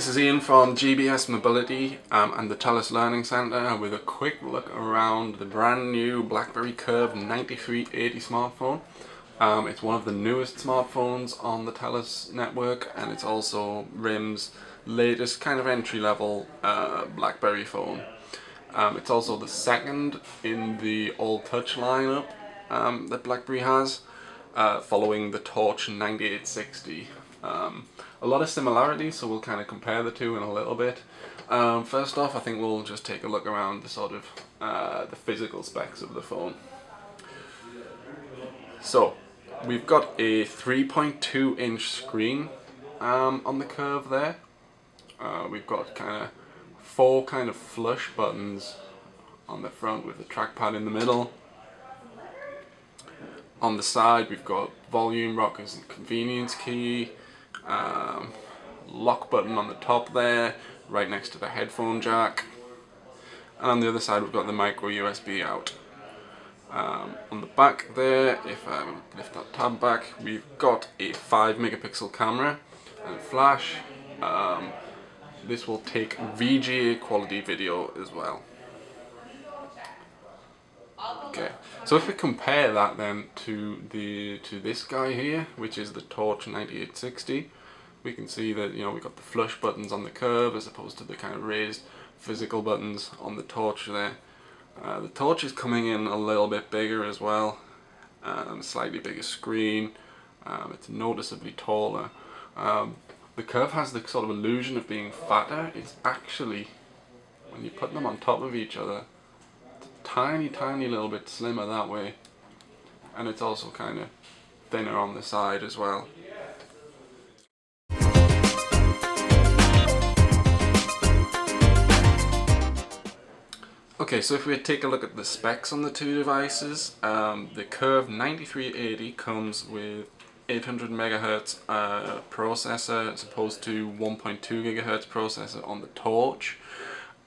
This is Ian from GBS Mobility and the Telus Learning Centre with a quick look around the brand new Blackberry Curve 9380 smartphone. It's one of the newest smartphones on the Telus network, and it's also R.I.M's latest kind of entry-level Blackberry phone. It's also the second in the all-touch lineup that Blackberry has, following the Torch 9860. A lot of similarities, so we'll kind of compare the two in a little bit. First off, I think we'll just take a look around the sort of the physical specs of the phone. So we've got a 3.2-inch screen on the Curve there. We've got four kind of flush buttons on the front with the trackpad in the middle. On the side we've got volume rockers and convenience key. Lock button on the top there, right next to the headphone jack, and on the other side we've got the micro USB out. On the back there, if I lift that tab back, we've got a 5-megapixel camera and flash. This will take VGA quality video as well. Okay, so if we compare that then to this guy here, which is the Torch 9860, we can see that we've got the flush buttons on the Curve as opposed to the kind of raised physical buttons on the Torch there. The Torch is coming in a little bit bigger as well, slightly bigger screen. It's noticeably taller. The Curve has the sort of illusion of being fatter. It's actually, when you put them on top of each other, tiny little bit slimmer that way, and it's also kind of thinner on the side as well. Okay, so if we take a look at the specs on the two devices, the Curve 9380 comes with 800 MHz processor as opposed to 1.2 GHz processor on the Torch.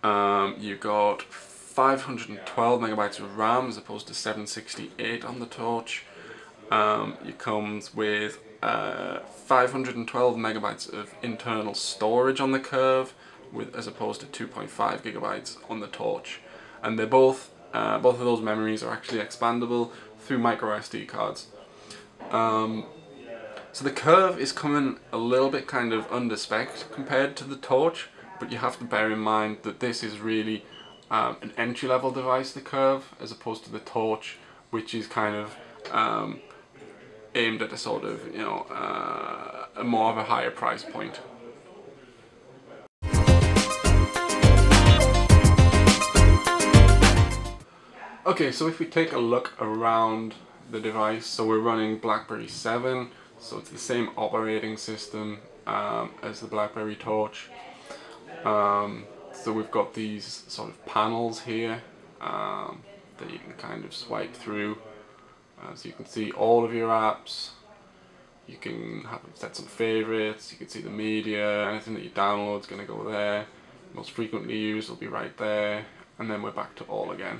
You got 512 megabytes of RAM as opposed to 768 on the Torch. It comes with 512 megabytes of internal storage on the Curve, as opposed to 2.5 gigabytes on the Torch. And they're both of those memories are actually expandable through micro SD cards. So the Curve is coming a little bit kind of under-spec'd compared to the Torch, but you have to bear in mind that this is really an entry-level device, the Curve, as opposed to the Torch, which is kind of aimed at a sort of, a more of a higher price point. Okay, so if we take a look around the device, so we're running Blackberry 7, so it's the same operating system as the Blackberry Torch. So we've got these sort of panels here that you can kind of swipe through, so you can see all of your apps. You can set some favorites, you can see the media, anything that you download is going to go there. Most frequently used will be right there, and then we're back to all again.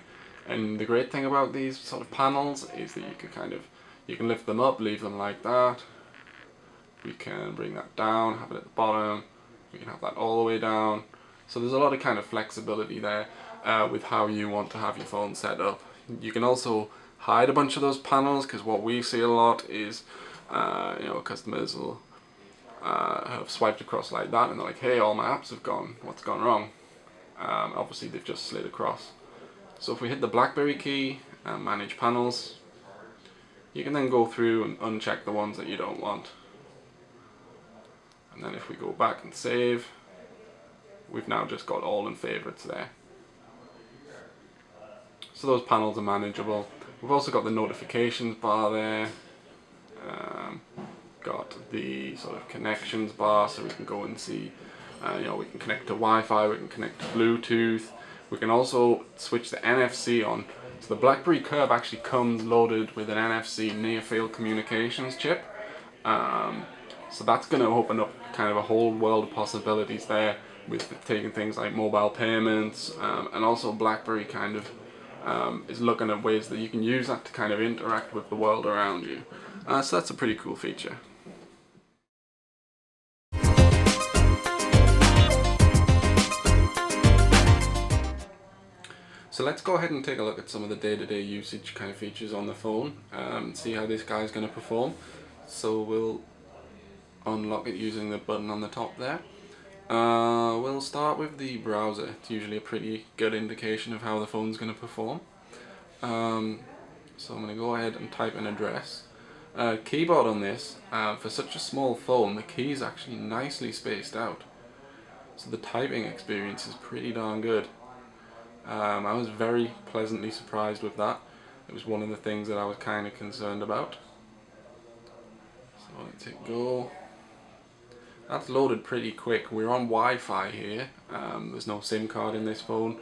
And the great thing about these sort of panels is that you can lift them up, leave them like that. We can bring that down, have it at the bottom. We can have that all the way down. So there's a lot of kind of flexibility there with how you want to have your phone set up. You can also hide a bunch of those panels, because what we see a lot is customers will have swiped across like that and they're like, hey, all my apps have gone, what's gone wrong? Obviously they've just slid across. So if we hit the Blackberry key and manage panels, you can then go through and uncheck the ones that you don't want. And then if we go back and save, we've now just got all in favorites there. So those panels are manageable. We've also got the notifications bar there. Got the sort of connections bar, so we can go and see, we can connect to Wi-Fi, we can connect to Bluetooth. We can also switch the NFC on. So the Blackberry Curve actually comes loaded with an NFC near-field communications chip. So that's going to open up kind of a whole world of possibilities there with taking things like mobile payments, and also Blackberry kind of is looking at ways that you can use that to kind of interact with the world around you. So that's a pretty cool feature. So let's go ahead and take a look at some of the day-to-day usage kind of features on the phone, see how this guy's going to perform. So we'll unlock it using the button on the top there. We'll start with the browser. It's usually a pretty good indication of how the phone's going to perform. So I'm going to go ahead and type an address. Keyboard on this, for such a small phone, the key is actually nicely spaced out. So the typing experience is pretty darn good. I was very pleasantly surprised with that. It was one of the things that I was kind of concerned about. So let's hit go. That's loaded pretty quick. We're on Wi-Fi here. There's no SIM card in this phone,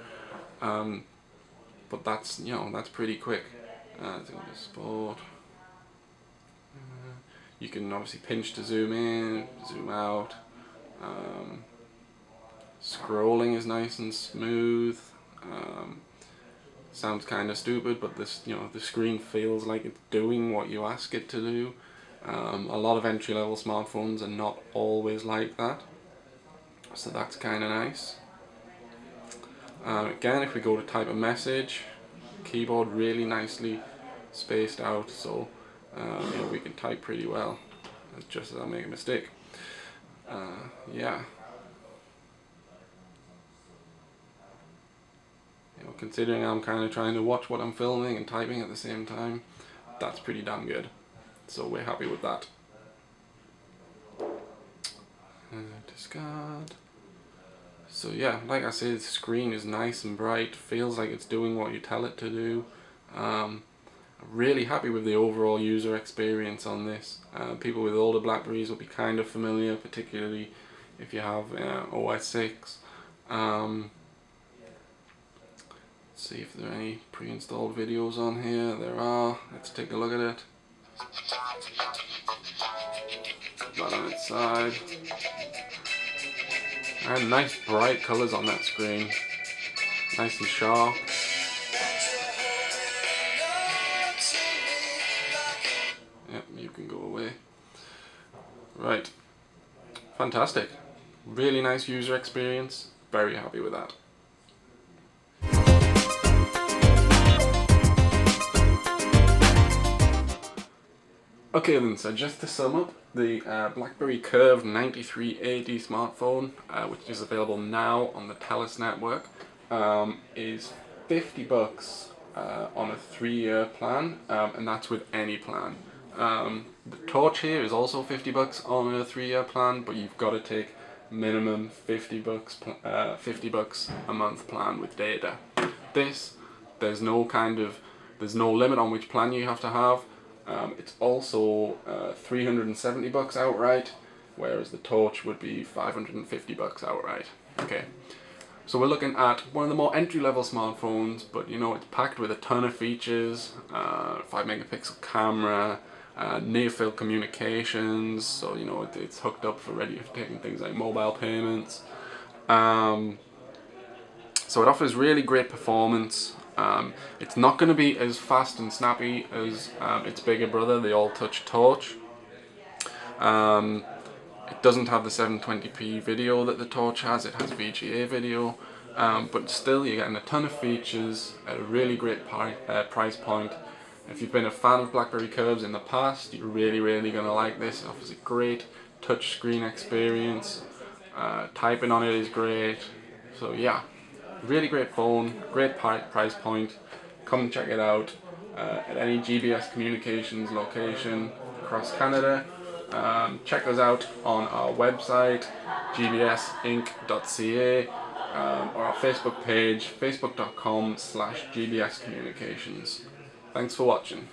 but that's that's pretty quick. Let's go to sport. You can obviously pinch to zoom in, zoom out. Scrolling is nice and smooth. Sounds kind of stupid, but this, the screen feels like it's doing what you ask it to do. A lot of entry-level smartphones are not always like that, so that's kind of nice. Again, if we go to type a message, keyboard really nicely spaced out, so we can type pretty well, just as I make a mistake. Yeah. Considering I'm kind of trying to watch what I'm filming and typing at the same time, that's pretty damn good. So we're happy with that. Discard. So yeah, like I said, the screen is nice and bright, feels like it's doing what you tell it to do. I'm really happy with the overall user experience on this. People with older Blackberries will be kind of familiar, particularly if you have OS 6. Let's see if there are any pre-installed videos on here. There are. Let's take a look at it. That on its side. And nice bright colours on that screen. Nice and sharp. Yep, you can go away. Right. Fantastic. Really nice user experience. Very happy with that. Okay then, so just to sum up, the Blackberry Curve 9380 smartphone, which is available now on the Telus network, is $50 on a 3-year plan, and that's with any plan. The Torch here is also $50 on a 3-year plan, but you've got to take minimum $50 a month plan with data. This, there's no limit on which plan you have to have. It's also $370 outright, whereas the Torch would be $550 outright. Okay, so we're looking at one of the more entry-level smartphones, but it's packed with a ton of features. 5-megapixel camera, near-field communications, so it's hooked up for ready for taking things like mobile payments. So it offers really great performance. It's not going to be as fast and snappy as its bigger brother, the all-touch Torch. It doesn't have the 720p video that the Torch has, it has VGA video, but still you're getting a ton of features at a really great price point. If you've been a fan of Blackberry Curves in the past, you're really going to like this. It offers a great touchscreen experience, typing on it is great, so yeah. Really great phone, great price point. Come and check it out at any GBS Communications location across Canada. Check us out on our website, gbsinc.ca, or our Facebook page, facebook.com/gbscommunications. Thanks for watching.